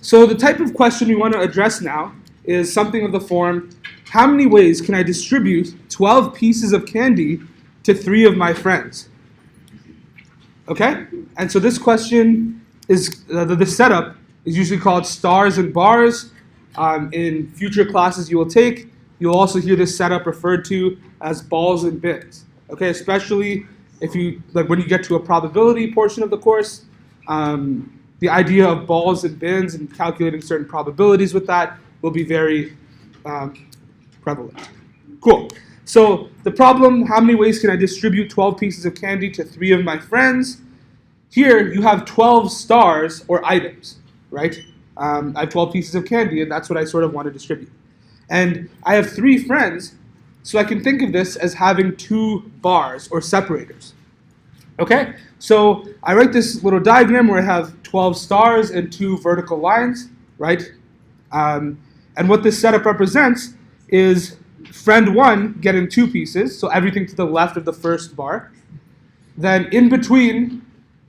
So the type of question we want to address now is something of the form, how many ways can I distribute 12 pieces of candy to 3 of my friends? Okay? And so this question is, the setup is usually called stars and bars. In future classes you will take, you'll also hear this setup referred to as balls and bins. Okay, especially if you, like when you get to a probability portion of the course, the idea of balls and bins and calculating certain probabilities with that will be very prevalent. Cool. So the problem, how many ways can I distribute 12 pieces of candy to 3 of my friends? Here you have 12 stars or items, right? I have 12 pieces of candy, and that's what I sort of want to distribute. And I have 3 friends, so I can think of this as having 2 bars or separators. Okay? So I write this little diagram where I have 12 stars and 2 vertical lines, right? And what this setup represents is friend 1 getting 2 pieces, so everything to the left of the first bar. Then in between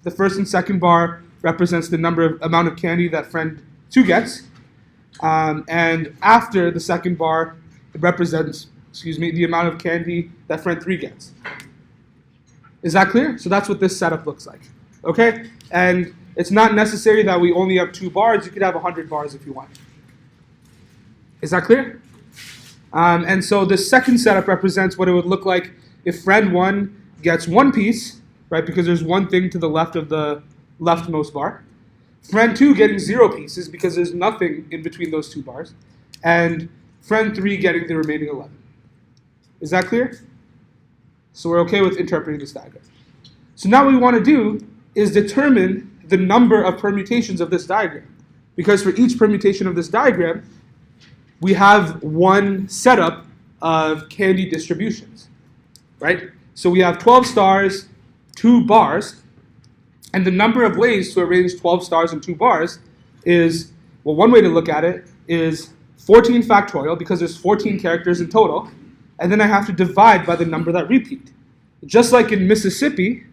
the first and second bar represents the amount of candy that friend 2 gets. And after the second bar, it represents, the amount of candy that friend 3 gets. Is that clear? So that's what this setup looks like. Okay? And it's not necessary that we only have 2 bars. You could have 100 bars if you want. Is that clear? And so the second setup represents what it would look like if friend 1 gets 1 piece, right? Because there's one thing to the left of the leftmost bar. Friend 2 getting 0 pieces because there's nothing in between those 2 bars. And friend 3 getting the remaining 11. Is that clear? So we're okay with interpreting this diagram. So now what we want to do is determine the number of permutations of this diagram. Because for each permutation of this diagram, we have one setup of candy distributions, right? So we have 12 stars, 2 bars, and the number of ways to arrange 12 stars and 2 bars is, well, one way to look at it is 14 factorial, because there's 14 characters in total, and then I have to divide by the number that repeat. Just like in Mississippi,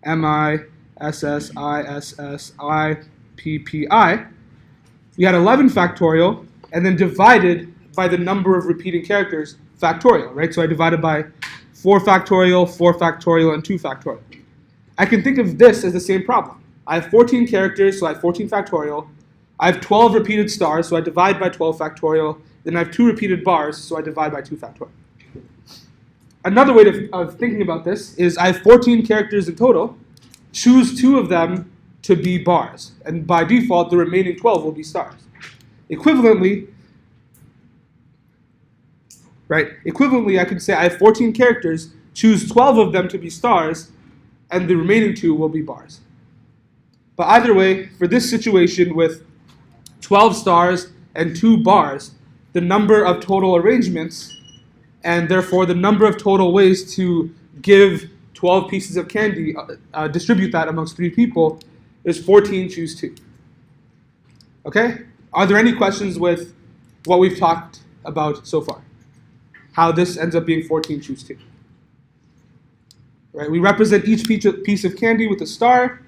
M-I-S-S-I-S-S-I-P-P-I, we had 11 factorial, and then divided by the number of repeating characters, factorial, right? So I divided by 4 factorial, 4 factorial, and 2 factorial. I can think of this as the same problem. I have 14 characters, so I have 14 factorial. I have 12 repeated stars, so I divide by 12 factorial. Then I have 2 repeated bars, so I divide by 2 factorial. Another way of thinking about this is I have 14 characters in total. Choose 2 of them to be bars. And by default, the remaining 12 will be stars. Equivalently, I can say I have 14 characters, choose 12 of them to be stars, and the remaining 2 will be bars. But either way, for this situation with 12 stars and 2 bars, the number of total arrangements, and therefore the number of total ways to give 12 pieces of candy, distribute that amongst 3 people, is 14 choose 2. Okay? Are there any questions with what we've talked about so far? How this ends up being 14 choose 2. Right? We represent each piece of candy with a star,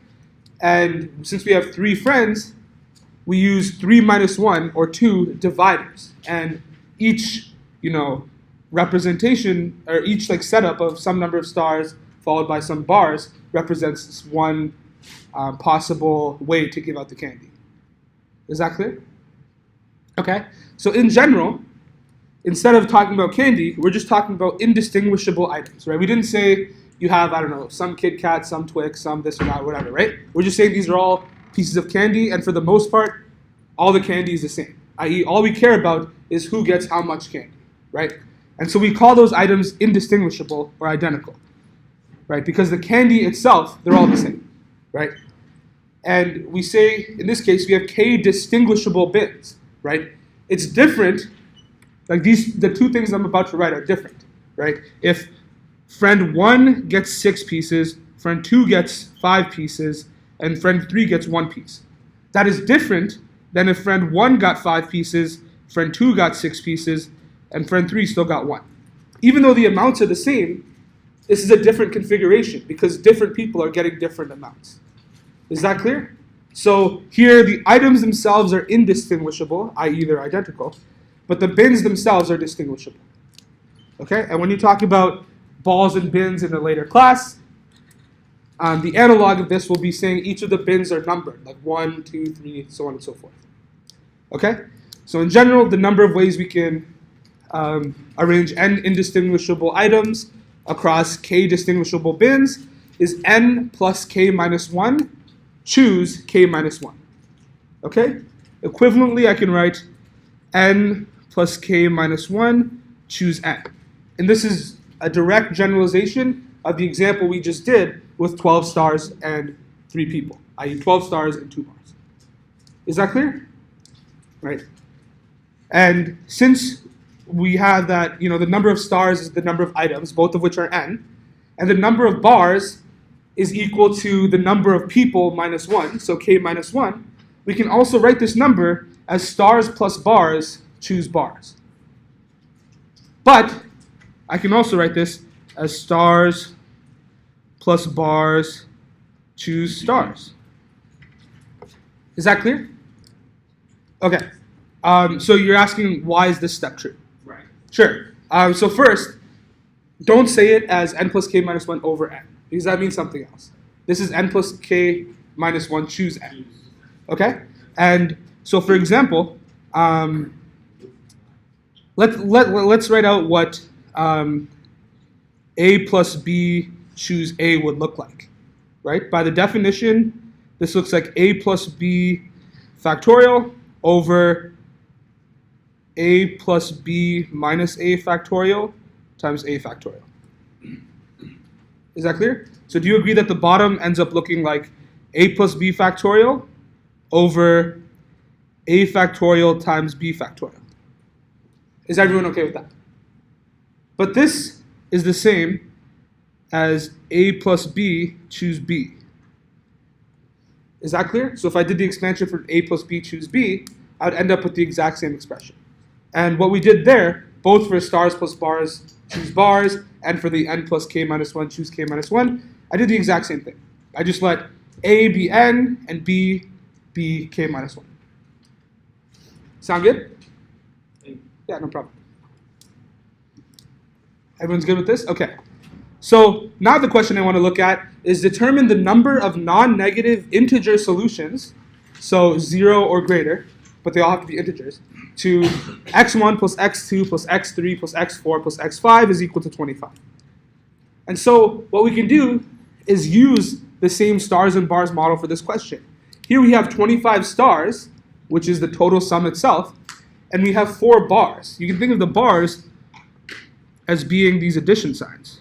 and since we have 3 friends, we use 3 minus 1 or 2 dividers, and each representation or each setup of some number of stars followed by some bars represents one possible way to give out the candy. Is that clear? Okay. So in general, instead of talking about candy, we're just talking about indistinguishable items, right? We didn't say you have, some Kit Kat, some Twix, some this or that, whatever, right? We're just saying these are all pieces of candy, and for the most part, all the candy is the same. I.e., all we care about is who gets how much candy, right? And so we call those items indistinguishable or identical, right? Because the candy itself, they're all the same, right? And we say, in this case, we have k distinguishable bins, right? It's different, the 2 things I'm about to write are different, right? If friend 1 gets 6 pieces, friend 2 gets 5 pieces, and friend 3 gets 1 piece. That is different than if friend 1 got 5 pieces, friend 2 got 6 pieces, and friend 3 still got 1. Even though the amounts are the same, this is a different configuration because different people are getting different amounts. Is that clear? So here the items themselves are indistinguishable, i.e. they're identical, but the bins themselves are distinguishable. Okay, and when you talk about balls and bins in a later class, the analog of this will be saying each of the bins are numbered, like 1, 2, 3, so on and so forth. Okay, so in general, the number of ways we can arrange n indistinguishable items across k distinguishable bins is n plus k minus 1, choose k minus 1. Okay? Equivalently, I can write n plus k minus 1, choose n. And this is a direct generalization of the example we just did with 12 stars and 3 people, i.e. 12 stars and 2 bars. Is that clear? Right. And since we have that, the number of stars is the number of items, both of which are n, and the number of bars is equal to the number of people minus 1, so k minus 1, we can also write this number as stars plus bars, choose bars. But I can also write this as stars plus bars, choose stars. Is that clear? Okay. So you're asking, why is this step true? Right. Sure. So first, don't say it as n plus k minus 1 over n, because that means something else. This is n plus k minus 1, choose n. Okay? And so for example, let's write out what a plus b choose a would look like, right? By the definition, this looks like a plus b factorial over a plus b minus a factorial times a factorial. Is that clear? So do you agree that the bottom ends up looking like a plus b factorial over a factorial times b factorial? Is everyone okay with that? But this is the same as a plus b choose b. Is that clear? So if I did the expansion for a plus b choose b, I would end up with the exact same expression. And what we did there, both for stars plus bars choose bars, and for the n plus k minus 1 choose k minus 1, I did the exact same thing. I just let a be n and b be k minus 1. Sound good? Yeah, no problem. Everyone's good with this? Okay. So now the question I want to look at is determine the number of non-negative integer solutions, so 0 or greater, but they all have to be integers, to x1 plus x2 plus x3 plus x4 plus x5 is equal to 25. And so what we can do is use the same stars and bars model for this question. Here we have 25 stars, which is the total sum itself, and we have 4 bars. You can think of the bars as being these addition signs,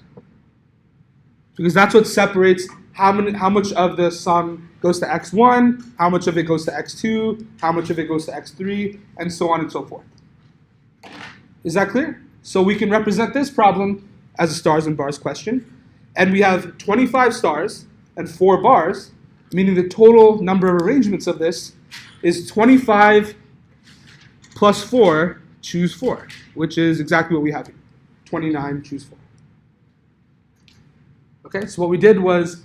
because that's what separates how much of the sum goes to x1, how much of it goes to x2, how much of it goes to x3, and so on and so forth. Is that clear? So we can represent this problem as a stars and bars question, and we have 25 stars and 4 bars, meaning the total number of arrangements of this is 25 plus 4, choose 4, which is exactly what we have here. 29, choose 4. Okay, so what we did was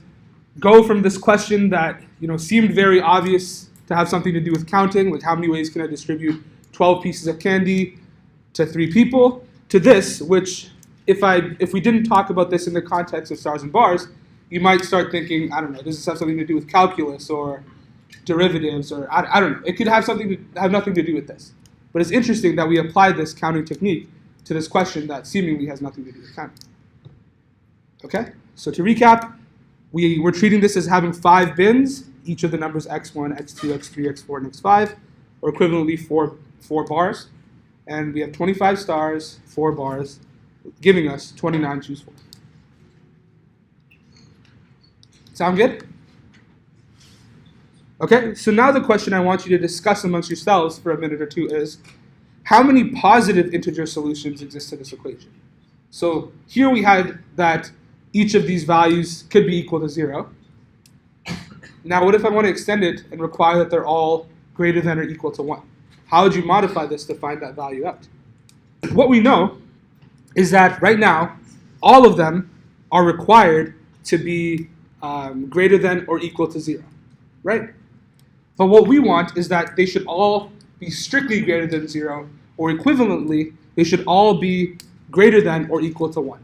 go from this question that seemed very obvious to have something to do with counting, like how many ways can I distribute 12 pieces of candy to 3 people, to this, which if we didn't talk about this in the context of stars and bars, you might start thinking, I don't know, does this have something to do with calculus or derivatives, or I don't know. It could have nothing to do with this. But it's interesting that we applied this counting technique to this question that seemingly has nothing to do with counting. Okay, so to recap, we're treating this as having 5 bins, each of the numbers x1, x2, x3, x4, and x5, or equivalently 4 bars. And we have 25 stars, 4 bars, giving us 29 choose 4. Sound good? Okay, so now the question I want you to discuss amongst yourselves for a minute or two is, how many positive integer solutions exist to this equation? So here we had that each of these values could be equal to 0. Now what if I want to extend it and require that they're all greater than or equal to 1? How would you modify this to find that value out? What we know is that right now, all of them are required to be greater than or equal to 0, right? But what we want is that they should all be strictly greater than 0, or equivalently, they should all be greater than or equal to 1.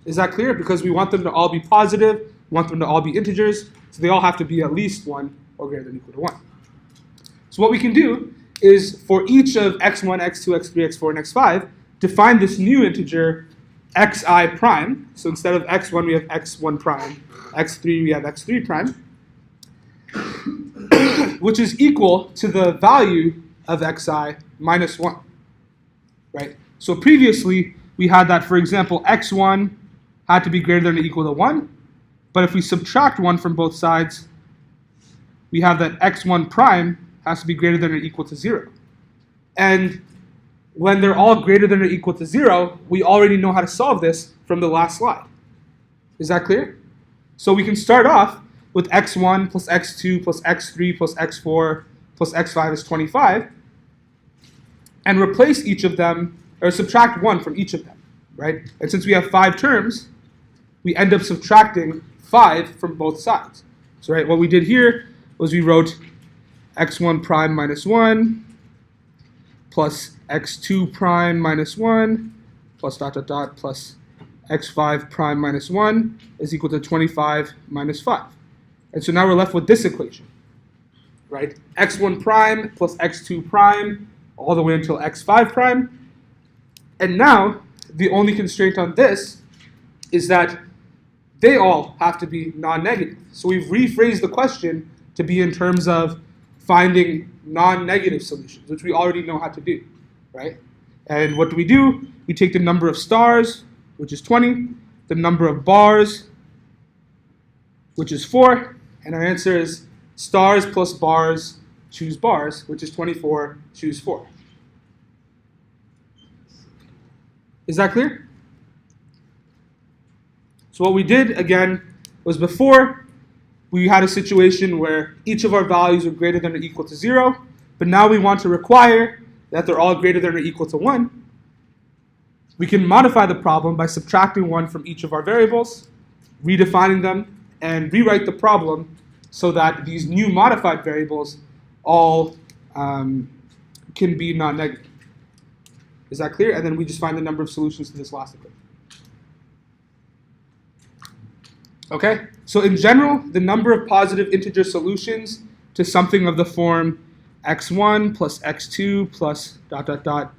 Is that clear? Because we want them to all be positive, we want them to all be integers, so they all have to be at least 1 or greater than or equal to 1. So what we can do is for each of x1, x2, x3, x4, and x5, define this new integer xi prime. So instead of x1, we have x1 prime, x3, we have x3 prime, which is equal to the value of xi minus 1. Right? So previously, we had that, for example, x1 had to be greater than or equal to 1, but if we subtract 1 from both sides, we have that x1 prime has to be greater than or equal to 0. And when they're all greater than or equal to 0, we already know how to solve this from the last slide. Is that clear? So we can start off with x1 plus x2 plus x3 plus x4 plus x5 is 25, and replace each of them, or subtract 1 from each of them, right? And since we have 5 terms, we end up subtracting 5 from both sides. So right, what we did here was we wrote x1 prime minus 1 plus x2 prime minus 1 plus dot dot dot plus x5 prime minus 1 is equal to 25 minus 5. And so now we're left with this equation, right? x1 prime plus x2 prime all the way until x5 prime. And now the only constraint on this is that they all have to be non-negative. So we've rephrased the question to be in terms of finding non-negative solutions, which we already know how to do, right? And what do? We take the number of stars, which is 20, the number of bars, which is 4, and our answer is stars plus bars, choose bars, which is 24, choose 4. Is that clear? So what we did, again, was before we had a situation where each of our values are greater than or equal to 0, but now we want to require that they're all greater than or equal to 1. We can modify the problem by subtracting 1 from each of our variables, redefining them, and rewrite the problem so that these new modified variables all can be non-negative. Is that clear? And then we just find the number of solutions to this last equation. Okay? So in general, the number of positive integer solutions to something of the form x1 plus x2 plus dot dot dot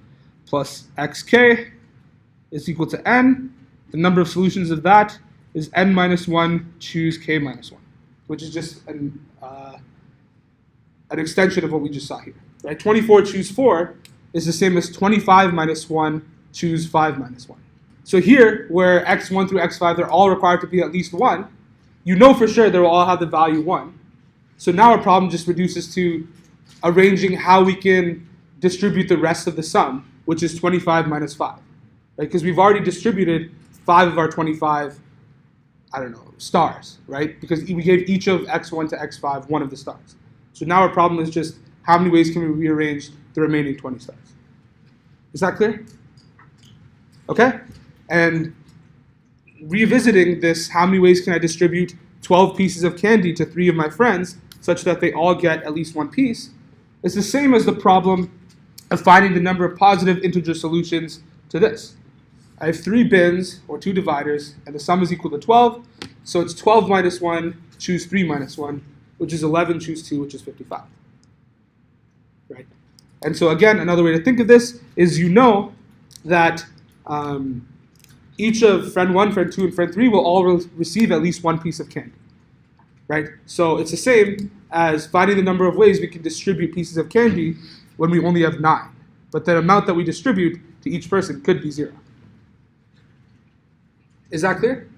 plus xk is equal to n. The number of solutions of that is n minus 1 choose k minus 1, which is just an extension of what we just saw here. Right? 24 choose 4 is the same as 25 minus 1 choose 5 minus 1. So here, where x1 through x5, they're all required to be at least 1, you know for sure they will all have the value 1. So now our problem just reduces to arranging how we can distribute the rest of the sum, which is 25 minus 5. Right? Because we've already distributed 5 of our 25, stars, right? Because we gave each of x1 to x5 one of the stars. So now our problem is just how many ways can we rearrange the remaining 20 stars. Is that clear? Okay? And revisiting this, how many ways can I distribute 12 pieces of candy to 3 of my friends such that they all get at least 1 piece, is the same as the problem of finding the number of positive integer solutions to this. I have 3 bins, or 2 dividers, and the sum is equal to 12, so it's 12 minus 1, choose 3 minus 1, which is 11, choose 2, which is 55. Right? And so again, another way to think of this is you know that each of friend 1, friend 2, and friend 3 will all receive at least 1 piece of candy. Right? So it's the same as finding the number of ways we can distribute pieces of candy when we only have 9. But the amount that we distribute to each person could be 0. Is that clear?